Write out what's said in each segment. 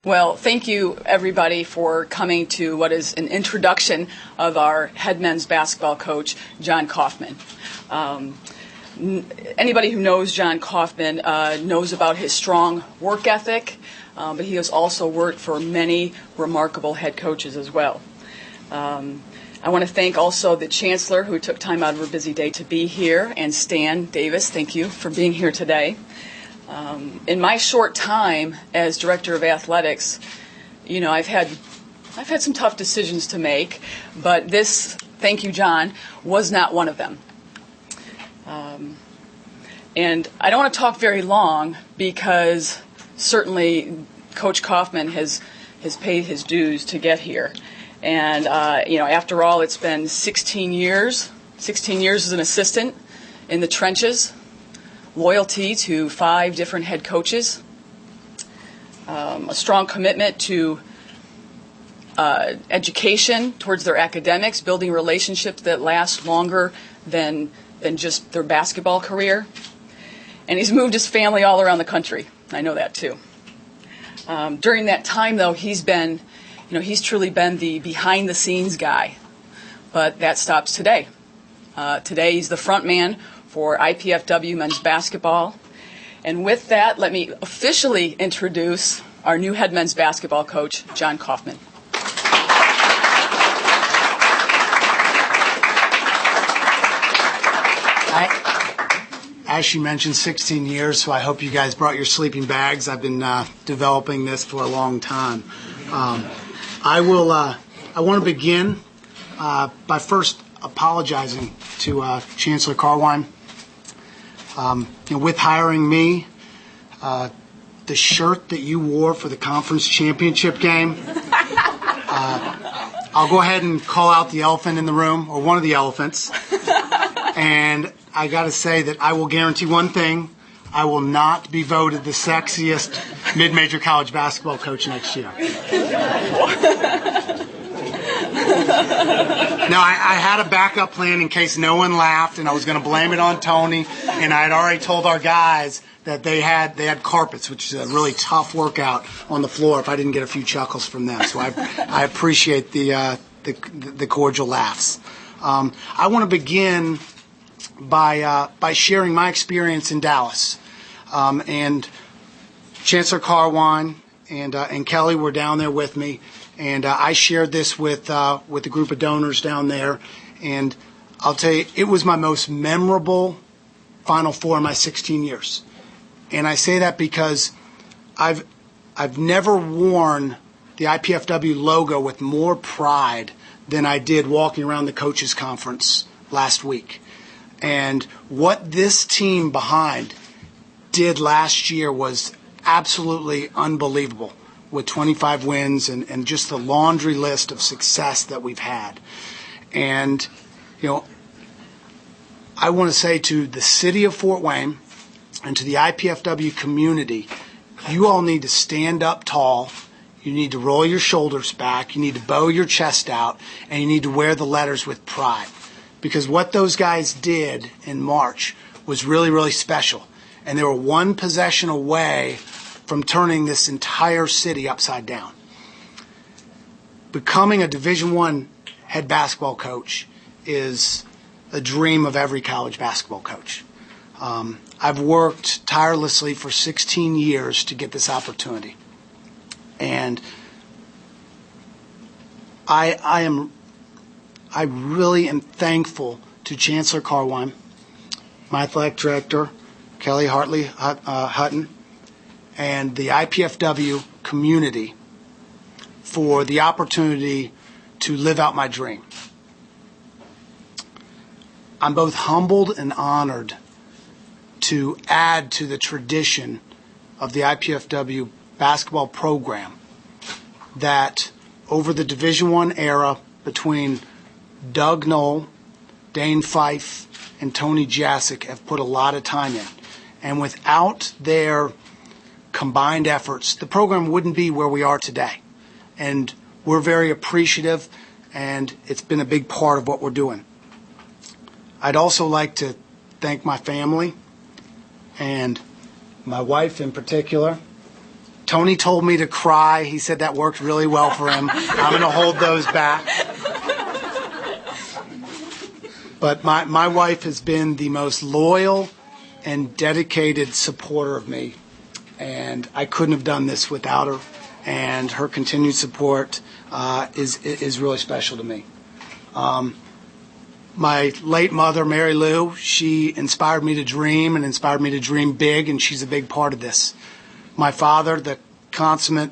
Well, thank you, everybody, for coming to what is an introduction of our head men's basketball coach, Jon Coffman. Anybody who knows Jon Coffman knows about his strong work ethic, but he has also worked for many remarkable head coaches as well. I want to thank also the Chancellor, who took time out of her busy day to be here, and Stan Davis, thank you for being here today. In my short time as Director of Athletics, I've had some tough decisions to make, but this, thank you, Jon, was not one of them. And I don't want to talk very long because certainly Coach Coffman has paid his dues to get here. And, after all, it's been 16 years as an assistant in the trenches, loyalty to 5 different head coaches, a strong commitment to education towards their academics, building relationships that last longer than just their basketball career. And he's moved his family all around the country. I know that too. During that time, though, he's truly been the behind-the-scenes guy. But that stops today. Today he's the front man for IPFW men's basketball. And with that, let me officially introduce our new head men's basketball coach, Jon Coffman. As she mentioned, 16 years, so I hope you guys brought your sleeping bags. I've been developing this for a long time. I want to begin by first apologizing to Chancellor Carwine. With hiring me, the shirt that you wore for the conference championship game, I'll go ahead and call out the elephant in the room, or one of the elephants. And I got to say that I will guarantee one thing: I will not be voted the sexiest mid-major college basketball coach next year. Now, I had a backup plan in case no one laughed, and I was going to blame it on Tony. And I had already told our guys that they had carpets, which is a really tough workout on the floor, if I didn't get a few chuckles from them. So I appreciate the cordial laughs. I want to begin by sharing my experience in Dallas. And Chancellor Carwine and Kelly were down there with me, and I shared this with a group of donors down there. And I'll tell you, it was my most memorable Final Four in my 16 years. And I say that because I've never worn the IPFW logo with more pride than I did walking around the coaches conference last week. And what this team behind did last year was absolutely unbelievable, with 25 wins and just the laundry list of success that we've had. And, I want to say to the city of Fort Wayne and to the IPFW community, you all need to stand up tall. You need to roll your shoulders back. You need to bow your chest out, and you need to wear the letters with pride. Because what those guys did in March was really, really special. And they were one possession away from turning this entire city upside down. Becoming a Division I head basketball coach is a dream of every college basketball coach. I've worked tirelessly for 16 years to get this opportunity. And I really am thankful to Chancellor Carwine, my athletic director, Kelly Hartley Hutton, and the IPFW community for the opportunity to live out my dream. I'm both humbled and honored to add to the tradition of the IPFW basketball program that over the Division I era between Doug Knoll, Dane Fife, and Tony Jasic have put a lot of time in. And without their combined efforts, the program wouldn't be where we are today. And we're very appreciative, and it's been a big part of what we're doing. I'd also like to thank my family, and my wife in particular, Tony told me to cry. He said that worked really well for him. I'm going to hold those back. But my wife has been the most loyal and dedicated supporter of me. And I couldn't have done this without her. And her continued support is really special to me. My late mother, Mary Lou, she inspired me to dream and inspired me to dream big, and she's a big part of this. My father, the consummate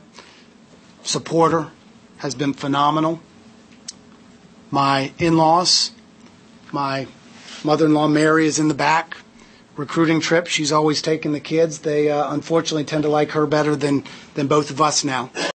supporter, has been phenomenal. My in-laws, my mother-in-law, Mary, is in the back. Recruiting trip, she's always taking the kids. They unfortunately tend to like her better than both of us now.